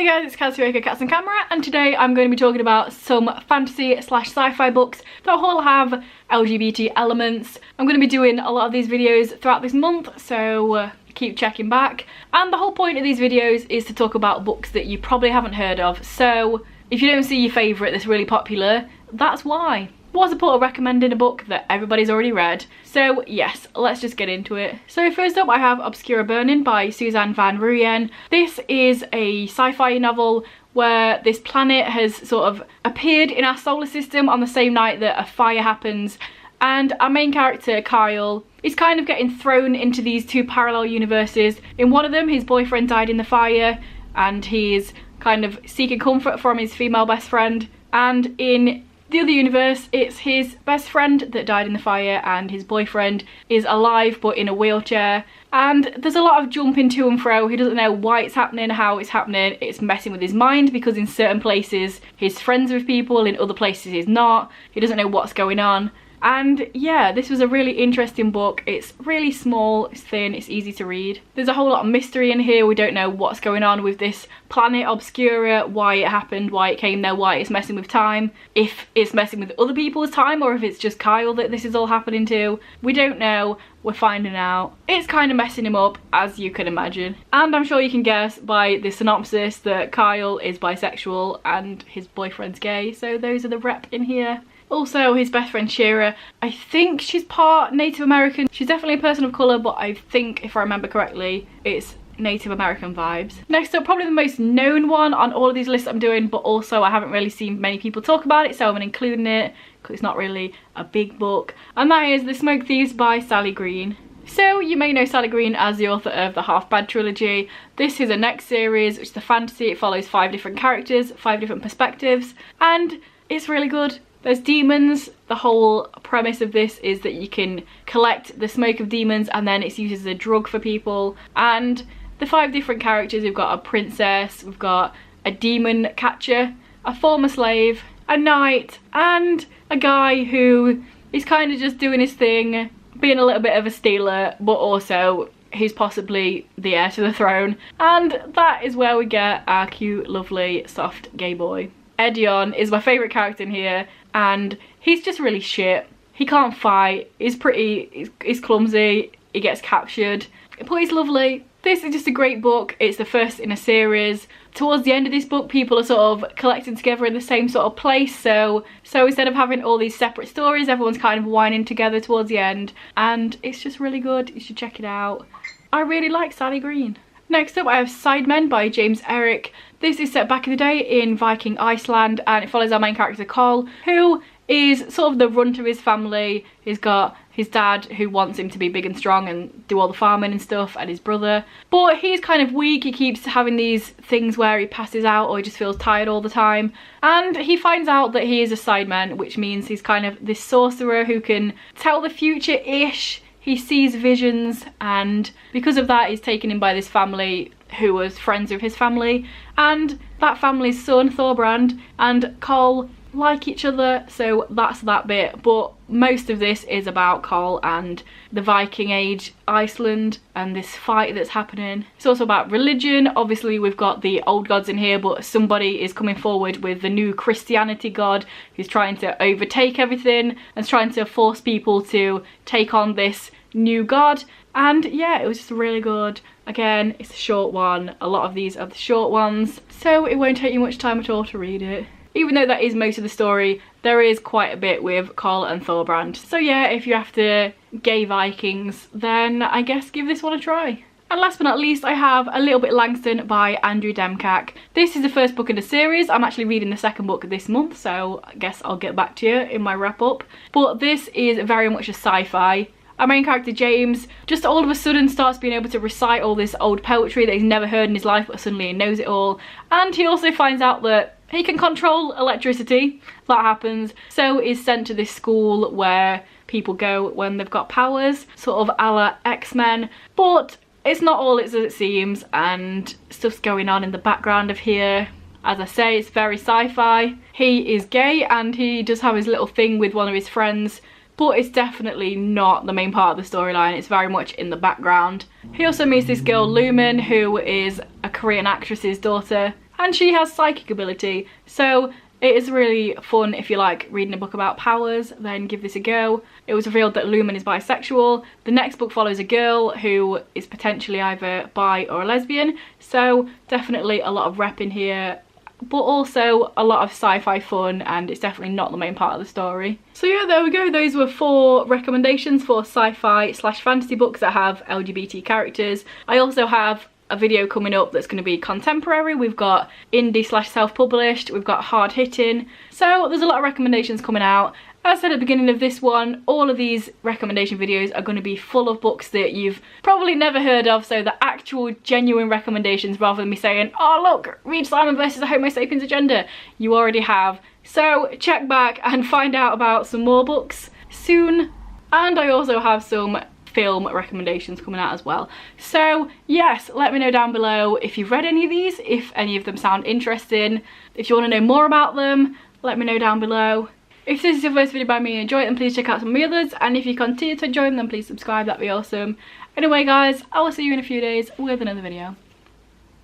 Hey guys, it's Kazuoka Cats and Camera, and today I'm going to be talking about some fantasy slash sci-fi books that all have LGBT elements. I'm going to be doing a lot of these videos throughout this month, so keep checking back. And the whole point of these videos is to talk about books that you probably haven't heard of, so if you don't see your favourite that's really popular, that's why. What's the point of recommending a book that everybody's already read? So yes, let's just get into it. So first up I have Obscura Burning by Suzanne van Ruyen. This is a sci-fi novel where this planet has sort of appeared in our solar system on the same night that a fire happens, and our main character Kyle is kind of getting thrown into these two parallel universes. In one of them his boyfriend died in the fire and he's kind of seeking comfort from his female best friend, and in the other universe it's his best friend that died in the fire and his boyfriend is alive but in a wheelchair, and there's a lot of jumping to and fro. He doesn't know why it's happening, how it's happening. It's messing with his mind because in certain places he's friends with people, in other places he's not. He doesn't know what's going on. And yeah, this was a really interesting book. It's really small, it's thin, it's easy to read. There's a whole lot of mystery in here. We don't know what's going on with this planet Obscura, why it happened, why it came there, why it's messing with time, if it's messing with other people's time or if it's just Kyle that this is all happening to. We don't know, we're finding out. It's kind of messing him up, as you can imagine. And I'm sure you can guess by the synopsis that Kyle is bisexual and his boyfriend's gay, so those are the rep in here. Also, his best friend Shira, I think she's part Native American. She's definitely a person of colour, but I think, if I remember correctly, it's Native American vibes. Next up, probably the most known one on all of these lists I'm doing, but also I haven't really seen many people talk about it, so I'm including it because it's not really a big book. And that is The Smoke Thieves by Sally Green. So you may know Sally Green as the author of the Half Bad trilogy. This is a next series, which is a fantasy. It follows 5 different characters, 5 different perspectives, and it's really good. There's demons. The whole premise of this is that you can collect the smoke of demons and then it's used as a drug for people. And the 5 different characters, we've got a princess, we've got a demon catcher, a former slave, a knight, and a guy who is kind of just doing his thing, being a little bit of a stealer, but also he's possibly the heir to the throne. And that is where we get our cute, lovely, soft gay boy. Edion is my favourite character in here, and he's just really shit. He can't fight, he's clumsy, he gets captured, but he's lovely. This is just a great book. It's the first in a series. Towards the end of this book, people are sort of collecting together in the same sort of place, so instead of having all these separate stories, everyone's kind of whining together towards the end, and it's just really good. You should check it out. I really like Sally Green. Next up I have Sidemen by James Eric. This is set back in the day in Viking Iceland, and it follows our main character Carl, who is sort of the runt of his family. He's got his dad who wants him to be big and strong and do all the farming and stuff, and his brother. But he's kind of weak. He keeps having these things where he passes out or he just feels tired all the time. And he finds out that he is a Sideman, which means he's kind of this sorcerer who can tell the future-ish. He sees visions, and because of that he's taken in by this family who was friends with his family, and that family's son Thorbrand and Carl like each other, so that's that bit. But most of this is about Carl and the Viking Age Iceland and this fight that's happening. It's also about religion. Obviously we've got the old gods in here, but somebody is coming forward with the new Christianity god who's trying to overtake everything and trying to force people to take on this new god. And yeah, it was just really good. Again, it's a short one. A lot of these are the short ones, so it won't take you much time at all to read it. Even though that is most of the story, there is quite a bit with Carl and Thorbrand. So yeah, if you're after gay Vikings, then I guess give this one a try. And last but not least, I have A Little Bit Langston by Andrew Demkak. This is the first book in the series. I'm actually reading the second book this month, so I guess I'll get back to you in my wrap up. But this is very much a sci-fi. Our main character James just all of a sudden starts being able to recite all this old poetry that he's never heard in his life, but suddenly he knows it all. And he also finds out that he can control electricity. That happens. So is sent to this school where people go when they've got powers, sort of a la X-Men. But it's not all as it seems, and stuff's going on in the background of here. As I say, it's very sci-fi. He is gay and he does have his little thing with one of his friends, but it's definitely not the main part of the storyline. It's very much in the background. He also meets this girl Lumen, who is a Korean actress's daughter, and she has psychic ability. So it is really fun if you like reading a book about powers, then give this a go. It was revealed that Lumen is bisexual. The next book follows a girl who is potentially either bi or a lesbian, so definitely a lot of rep in here, but also a lot of sci-fi fun, and it's definitely not the main part of the story. So yeah, there we go. Those were 4 recommendations for sci-fi / fantasy books that have LGBT characters. I also have a video coming up that's going to be contemporary. We've got indie / self-published, we've got hard hitting, so there's a lot of recommendations coming out. As I said at the beginning of this one, all of these recommendation videos are going to be full of books that you've probably never heard of, so the actual genuine recommendations, rather than me saying, oh look, read Simon versus the Homo sapiens agenda, you already have. So check back and find out about some more books soon. And I also have some film recommendations coming out as well. So yes, let me know down below if you've read any of these, if any of them sound interesting. If you want to know more about them, let me know down below. If this is your first video by me and you enjoy it, then please check out some of my others, and if you continue to enjoy them, then please subscribe, that'd be awesome. Anyway guys, I will see you in a few days with another video.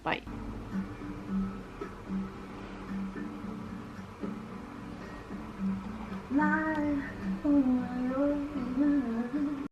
Bye.